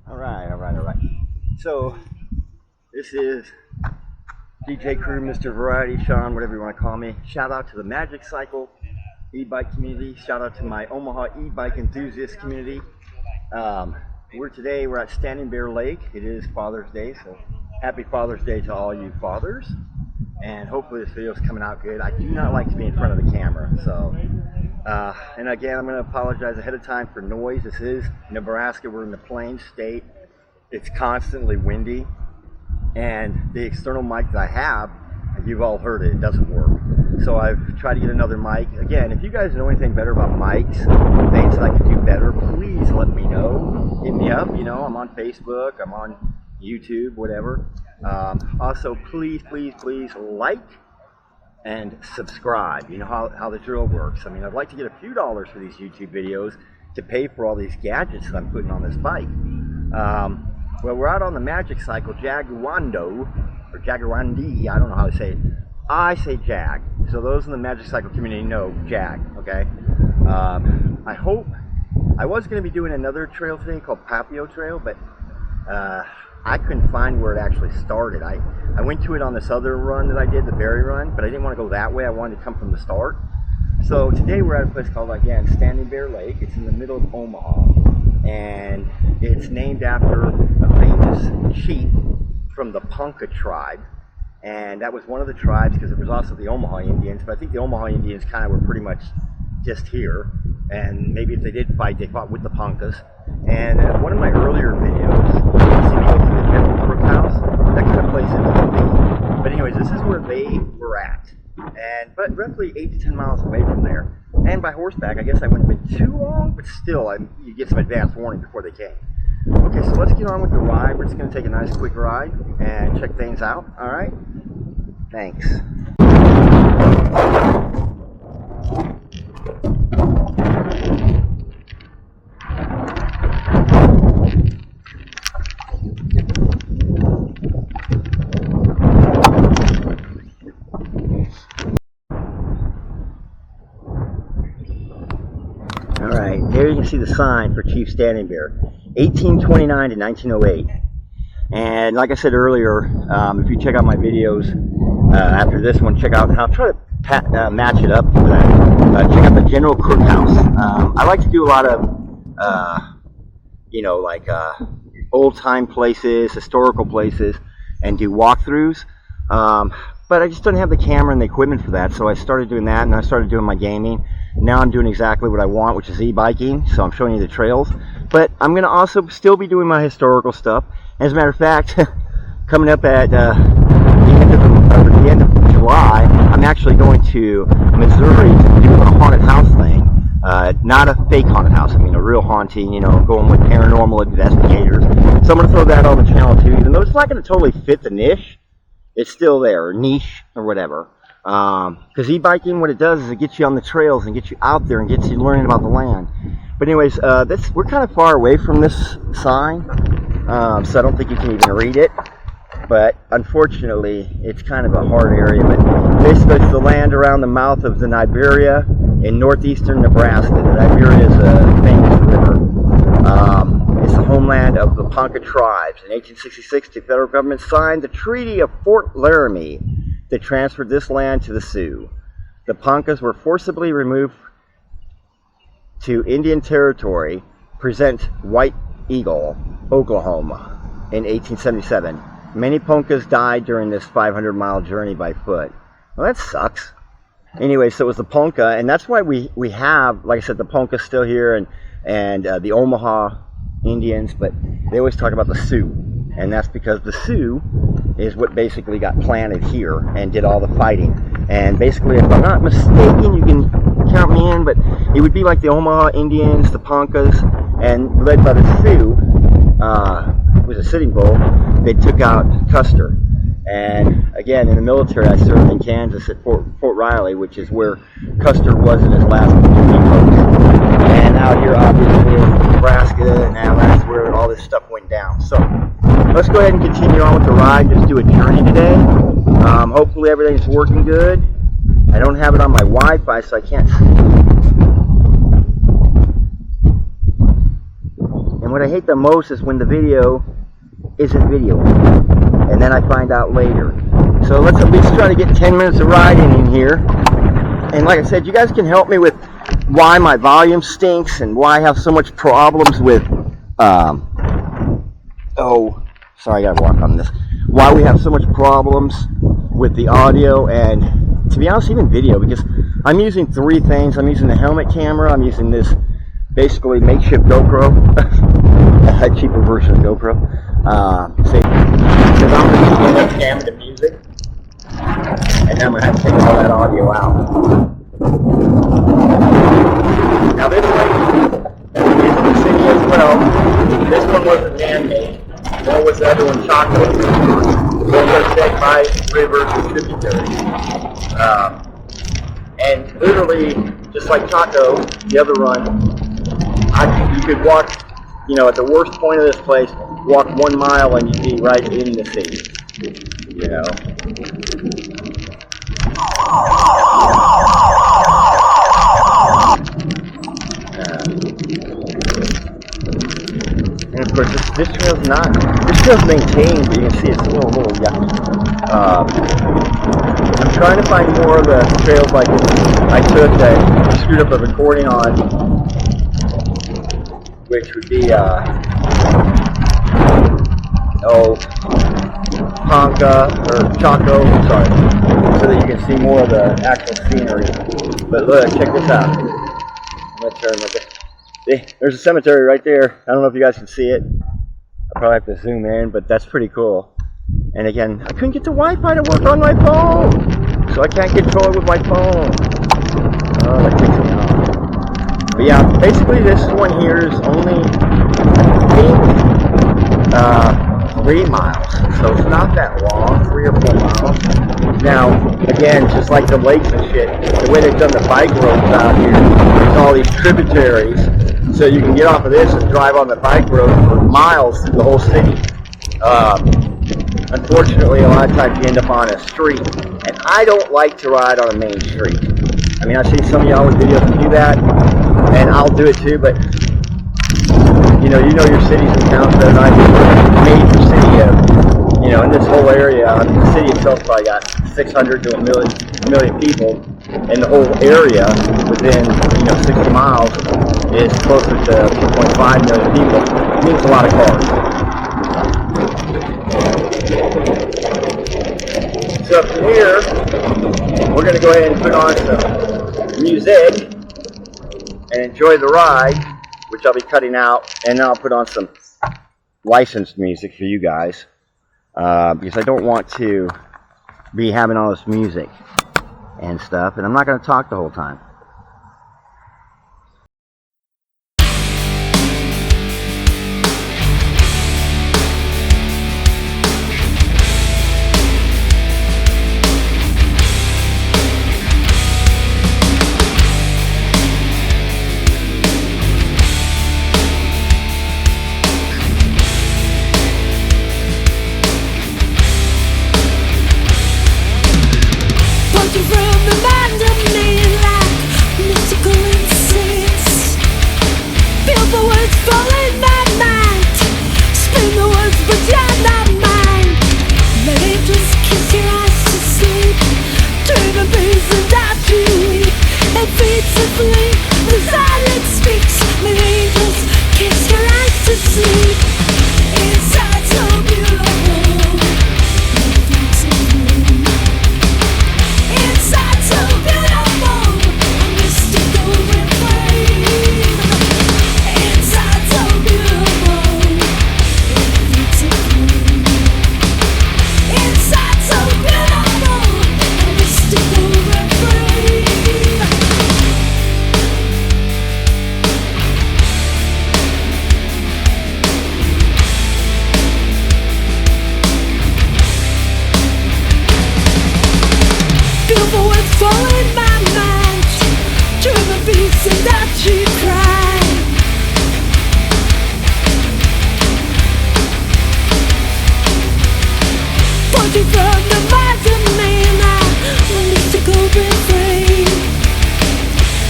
All right. So this is DJ Crew, Mr. Variety, Sean, whatever you want to call me. Shout out to the Magicycle e-bike community. Shout out to my Omaha e-bike enthusiast community. We're at Standing Bear Lake. It is Father's Day, so happy Father's Day to all you fathers. And hopefully this video is coming out good. I do not like to be in front of the camera, so. And again, I'm going to apologize ahead of time for noise. This is Nebraska. We're in the Plains state. It's constantly windy. And the external mic that I have, you've all heard it, it doesn't work. So I've tried to get another mic. Again, if you guys know anything better about mics, things that I could do better, please let me know. Hit me up, you know, I'm on Facebook, I'm on YouTube, whatever. Also, please like and subscribe. You know how the drill works. I mean, I'd like to get a few dollars for these YouTube videos to pay for all these gadgets that I'm putting on this bike. Well, we're out on the Magicycle Jaguando, or Jaguandi, I don't know how to say it. I say Jag. So those in the Magicycle community know Jag, okay? I was going to be doing another trail today called Papio Trail, but I couldn't find where it actually started. I went to it on this other run that I did, the Berry Run, but I didn't want to go that way. I wanted to come from the start. So today we're at a place called, again, Standing Bear Lake. It's in the middle of Omaha, and it's named after a famous chief from the Ponca tribe. And that was one of the tribes, because there was also the Omaha Indians, but I think the Omaha Indians kind of were pretty much just here. And maybe if they did fight, they fought with the Poncas. And one of my earlier videos, you see me go through the General Crook House, that kind of plays into the theme. But anyways, this is where they were at. But roughly 8 to 10 miles away from there. And by horseback, I guess I wouldn't have been too long, but still, you get some advance warning before they came. Okay, so let's get on with the ride. We're just going to take a nice quick ride and check things out, all right? Thanks. All right, there you can see the sign for Chief Standing Bear, 1829 to 1908. And like I said earlier, if you check out my videos after this one, check out, and I'll try to match it up for that. Check out the General Crook House. I like to do a lot of, you know, like old-time places, historical places, and do walkthroughs. But I just don't have the camera and the equipment for that, so I started doing that, and I started doing my gaming. Now I'm doing exactly what I want, which is e-biking, so I'm showing you the trails. But I'm going to also still be doing my historical stuff. As a matter of fact, coming up at the end of July, I'm actually going to Missouri to do a haunted house thing. Not a fake haunted house, I mean a real haunting, you know, going with paranormal investigators. So I'm going to throw that on the channel too, even though it's not going to totally fit the niche. It's still there, or niche, or whatever. Because e-biking, what it does is it gets you on the trails and gets you out there and gets you learning about the land. But anyways, we're kind of far away from this sign, so I don't think you can even read it. But unfortunately, it's kind of a hard area. But basically, it's the land around the mouth of the Niberia in northeastern Nebraska. The Niberia is a famous river. It's the homeland of the Ponca tribes. In 1866, the federal government signed the Treaty of Fort Laramie that transferred this land to the Sioux. The Poncas were forcibly removed to Indian Territory, present White Eagle, Oklahoma, in 1877. Many Poncas died during this 500-mile journey by foot. Well, that sucks. Anyway, so it was the Ponca, and that's why we have, like I said, the Ponca still here, and the Omaha Indians, but they always talk about the Sioux, and that's because the Sioux is what basically got planted here and did all the fighting. And basically, if I'm not mistaken, you can count me in, but it would be like the Omaha Indians, the Poncas, and led by the Sioux, who was a Sitting Bull, they took out Custer. And again, in the military, I served in Kansas at Fort Riley, which is where Custer was in his last post. And out here, obviously, in Nebraska, and now that's where all this stuff went down. So let's go ahead and continue on with the ride. Just do a journey today. Hopefully everything's working good. I don't have it on my Wi-Fi, so I can't see. And what I hate the most is when the video isn't videoing, and then I find out later. So let's at least try to get 10 minutes of riding in here. And like I said, you guys can help me with why my volume stinks and why I have so much problems with, oh, sorry, I gotta walk on this. Why we have so much problems with the audio and, to be honest, even video, because I'm using three things. I'm using the helmet camera, I'm using this basically makeshift GoPro, a cheaper version of GoPro, because I'm going to end up jamming the music, and then I'm going to have to take all that audio out. Now this one is in the city as well. This one wasn't man-made, nor was the other one chocolate. Both are fed by rivers and tributaries. And literally, just like Chaco, the other run, you could walk, you know, at the worst point of this place, walk 1 mile and you'd be right in the city, you know. And of course, this trail's maintained, but you can see it's a little yucky. I'm trying to find more of the trails like I took that I screwed up a recording on, which would be, Ponca, or Chaco, sorry, so that you can see more of the actual scenery. But look, check this out. I'm going to turn like this. There's a cemetery right there. I don't know if you guys can see it. I'll probably have to zoom in, but that's pretty cool. And again, I couldn't get the Wi-Fi to work on my phone, so I can't control it with my phone. Oh, that takes me off. But yeah, basically this one here is only, I think, 3 miles. So it's not that long, 3 or 4 miles. Now, again, just like the lakes and shit, the way they've done the bike roads out here, there's all these tributaries. So you can get off of this and drive on the bike road for miles through the whole city. Unfortunately, a lot of times you end up on a street, and I don't like to ride on a main street. I mean, I've seen some of y'all with videos that do that, and I'll do it too, but you know your cities and towns better than I do. Major city of, you know, in this whole area, I mean, the city itself probably got 600 to a million people, and the whole area within, you know, 60 miles is closer to 2.5 million people. It means a lot of cars. So from here, we're going to go ahead and put on some music and enjoy the ride, which I'll be cutting out, and then I'll put on some licensed music for you guys, because I don't want to be having all this music and stuff, and I'm not going to talk the whole time.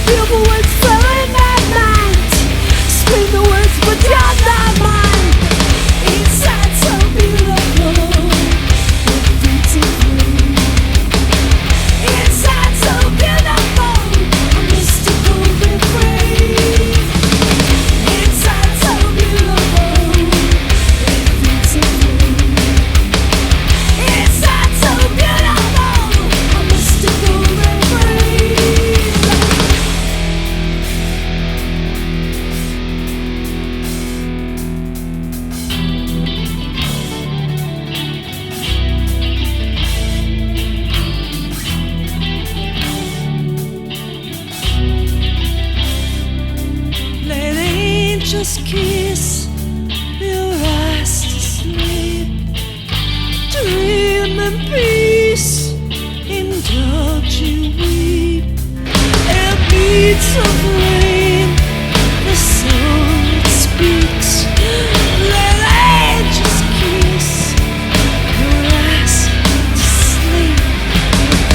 Feel the words filling my mind. Scream the words, but you're not mine. just kiss your eyes to sleep. Dream in peace, indulge you weep. And beats of rain, the soul it speaks. Let angels kiss your eyes to sleep.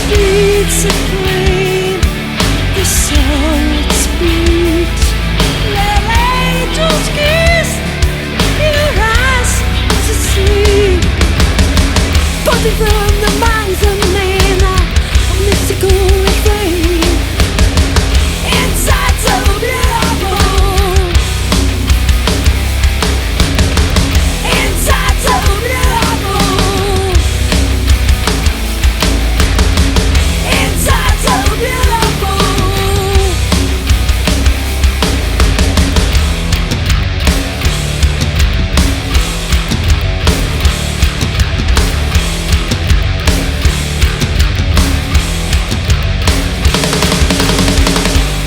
Beats of rain, the soul it speaks. Let angels kiss your eyes to sleep. Parting from the minds of men, a mystical refrain. Inside so beautiful, inside so beautiful, inside so beautiful.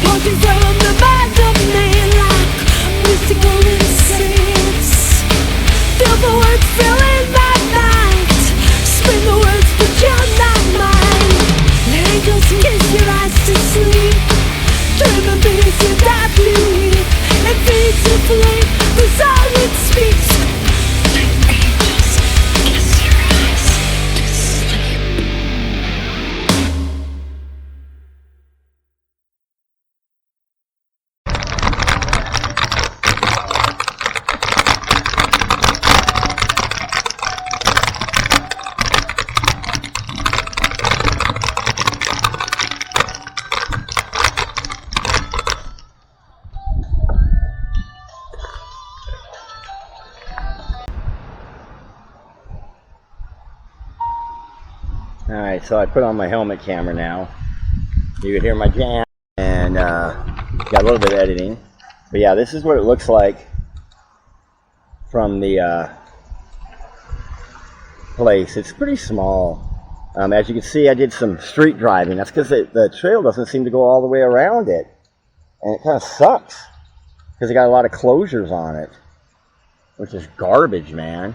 Parting from the mind of man like mystical incense. Feel the words filling my mind. Spin the words beyond my mind. Let angels kiss your eyes to sleep. Dream and peace without belief. And feeds the flame, the soul it speaks. Let angels kiss your eyes to sleep. Alright, so I put on my helmet camera now. You can hear my jam and got a little bit of editing. But yeah, this is what it looks like from the place. It's pretty small. As you can see, I did some street driving. That's because the trail doesn't seem to go all the way around it. And it kind of sucks because it got a lot of closures on it, which is garbage, man.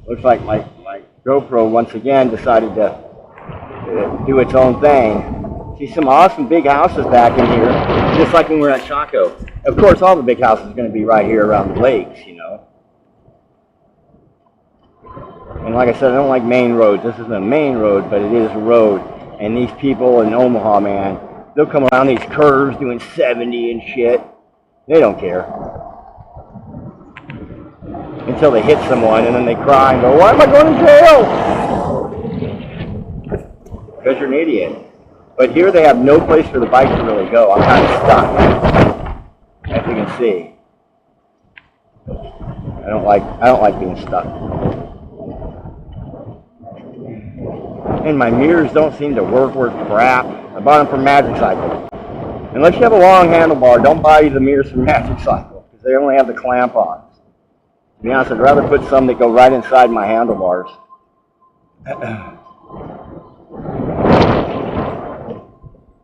Looks like my GoPro once again decided to do its own thing. See some awesome big houses back in here, just like when we were at Chaco. Of course, all the big houses are going to be right here around the lakes, you know. And like I said, I don't like main roads. This isn't a main road, but it is a road. And these people in Omaha, man, they'll come around these curves doing 70 and shit. They don't care. Until they hit someone, and then they cry and go, "Why am I going to jail?" Because you're an idiot. But here they have no place for the bike to really go. I'm kind of stuck, as you can see. I don't like being stuck. And my mirrors don't seem to work worth crap. I bought them from Magicycle. Unless you have a long handlebar, don't buy the mirrors from Magicycle, because they only have the clamp on. To be honest, I'd rather put some that go right inside my handlebars.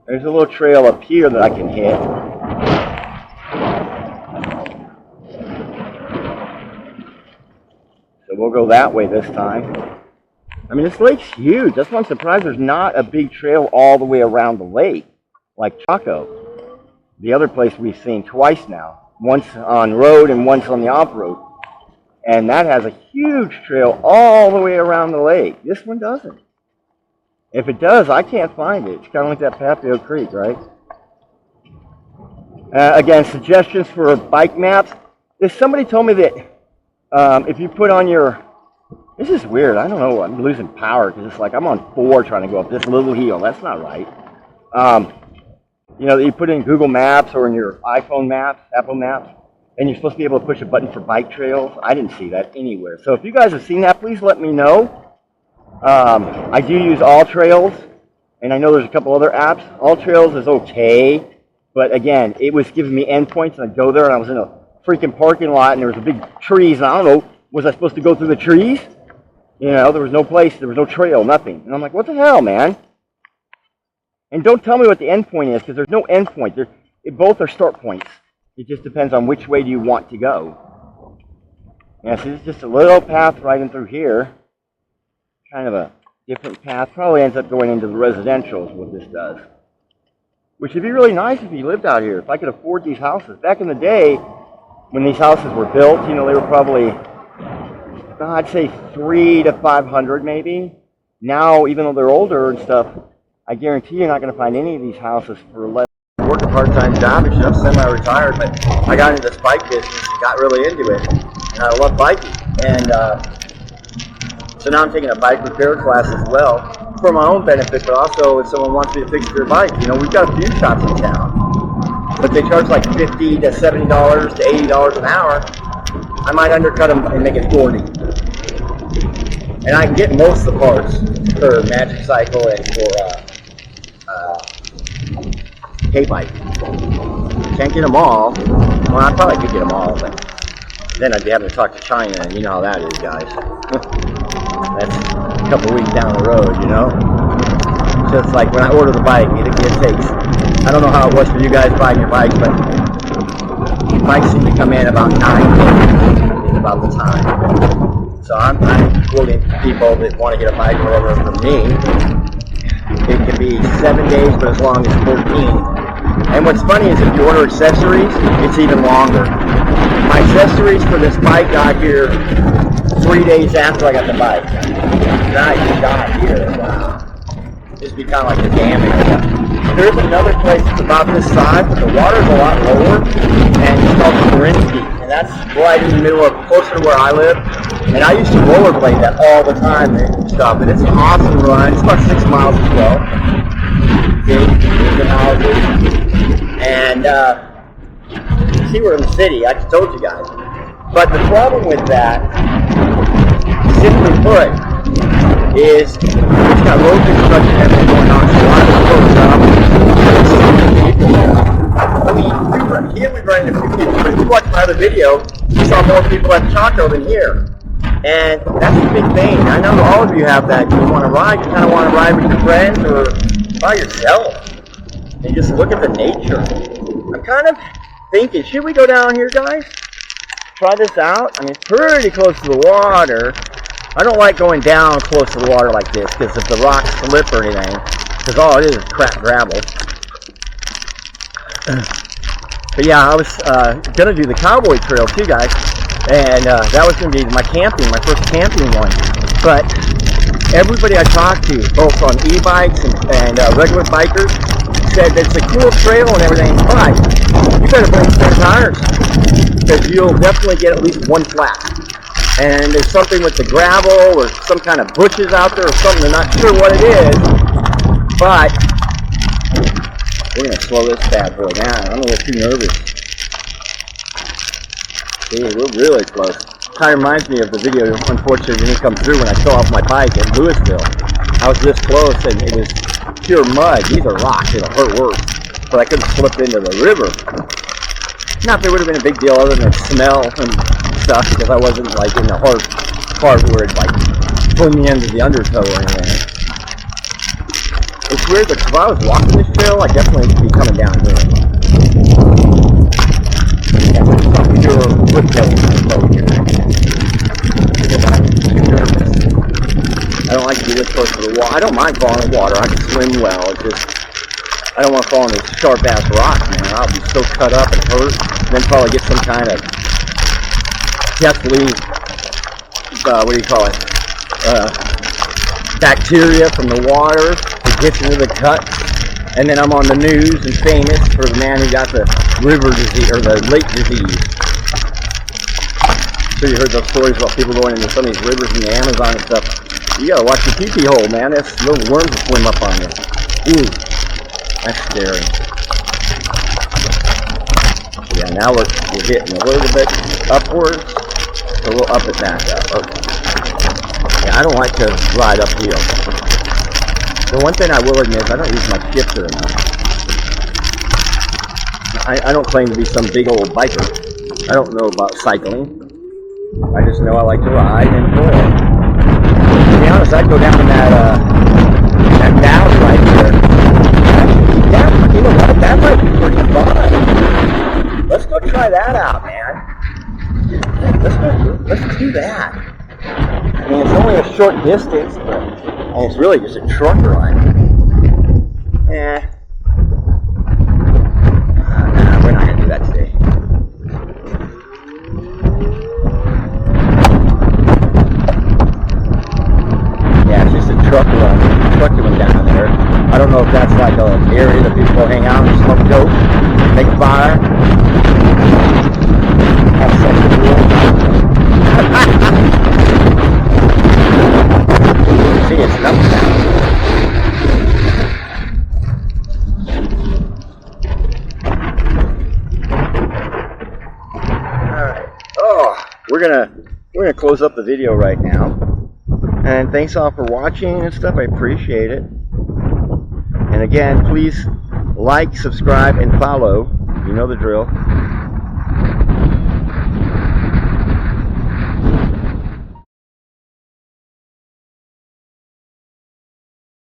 There's a little trail up here that I can hit. So we'll go that way this time. I mean, this lake's huge. That's why I'm surprised there's not a big trail all the way around the lake, like Chaco. The other place we've seen twice now. Once on road and once on the off-road. And that has a huge trail all the way around the lake. This one doesn't. If it does, I can't find it. It's kind of like that Papio Creek, right? Again, suggestions for bike maps. If somebody told me that if you put on your... This is weird. I don't know. I'm losing power because it's like I'm on 4 trying to go up this little hill. That's not right. You know, you put in Google Maps or in your iPhone Maps, Apple Maps, and you're supposed to be able to push a button for bike trails. I didn't see that anywhere. So if you guys have seen that, please let me know. I do use All Trails, and I know there's a couple other apps. All Trails is okay, but again, it was giving me endpoints, and I'd go there, and I was in a freaking parking lot, and there was a big trees, and I don't know, was I supposed to go through the trees? You know, there was no place, there was no trail, nothing. And I'm like, what the hell, man? And don't tell me what the end point is, because there's no end point. Both are start points. It just depends on which way do you want to go. Yeah, so this is just a little path right in through here. Kind of a different path. Probably ends up going into the residential is what this does. Which would be really nice if you lived out here. If I could afford these houses. Back in the day, when these houses were built, you know, they were probably, I'd say 300 to 500 maybe. Now, even though they're older and stuff, I guarantee you're not going to find any of these houses for less. I worked a part-time job, and I'm semi-retired, but I got into this bike business and got really into it. And I love biking. And so now I'm taking a bike repair class as well for my own benefit, but also if someone wants me to fix their bike. You know, we've got a few shops in town, but they charge like $50 to $70 to $80 an hour. I might undercut them and make it 40. And I can get most of the parts for Magicycle and for Heybike. Can't get them all. Well, I probably could get them all, but then I'd be having to talk to China, and you know how that is, guys. That's a couple weeks down the road, you know? Just like when I order the bike, it takes, I don't know how it was for you guys buying your bikes, but bikes seem to come in about 9 days, about the time. So I'm quoting people that want to get a bike or whatever from me. It can be 7 days, but as long as 14. And what's funny is if you order accessories, it's even longer. My accessories for this bike got here 3 days after I got the bike. Now you got here. Wow. It's become like a damage. There's another place that's about this size, but the water's a lot lower, and it's called Marinsky. And that's right in the middle of, closer to where I live. And I used to rollerblade that all the time and stuff. And it's an awesome run. It's about 6 miles as well. Big houses. And see, we're in the city. I just told you guys. But the problem with that, simply put, is it's got road construction and everything going on. So a lot of it's closed up. I mean, here we run into a few people. But if you watch my other video, you saw more people at Chaco than here. And that's a big thing. I know all of you have that. You want to ride, you kind of want to ride with your friends or by yourself. And just look at the nature. I'm kind of thinking, should we go down here, guys? Try this out? I mean, it's pretty close to the water. I don't like going down close to the water like this, because if the rocks slip or anything, because all it is crap gravel. But yeah, I was going to do the cowboy trail too, guys. And that was going to be my first camping one. But everybody I talked to, both on e-bikes and regular bikers, said that it's a cool trail and everything, but you better bring spare tires, because you'll definitely get at least one flat. And there's something with the gravel or some kind of bushes out there or something. I'm not sure what it is, but we're going to slow this bad boy down. I'm a little too nervous. See, we're really close. Kind of reminds me of the video, unfortunately, didn't come through when I fell off my bike at Louisville. I was this close, and it was pure mud. These are rocks. It'll hurt worse. But I couldn't slip into the river. Not that it would have been a big deal other than smell and stuff, because I wasn't like in the hard part where it like pulled me into the undertow or anything. It's weird, but if I was walking this trail, I'd definitely be coming down here. Yeah, there's some pure wood over here. I don't like to be this close to the water. I don't mind falling in the water. I can swim well. It's just, I don't want to fall in this sharp-ass rock, man. I'll be so cut up and hurt. And then probably get some kind of deathly, what do you call it? Bacteria from the water that gets into the cuts. And then I'm on the news and famous for the man who got the river disease, or the lake disease. So you heard those stories about people going into some of these rivers in the Amazon and stuff. You gotta watch your pee-pee hole, man. That's little worms will swim up on you. Ooh, that's scary. Yeah, now we're getting a little bit upwards, so we'll up it back up. Okay. Yeah, I don't like to ride uphill. The one thing I will admit is I don't use my shifter enough. I don't claim to be some big old biker. I don't know about cycling. I just know I like to ride and enjoy it. honest, I'd go down that valley right there. Actually, that, you know what? That might be pretty fun. Let's go try that out, man. Let's do that. I mean, it's only a short distance, and it's really just a truck ride. Nah, we're not gonna do that today. Yeah, it's just a truck run down there. I don't know if that's like an area that people hang out and smoke dope, make a fire, have sex with the See, it's nothing now. Alright. Oh, we're gonna close up the video right now. And thanks all for watching and stuff. I appreciate it. And again, please like, subscribe, and follow. You know the drill.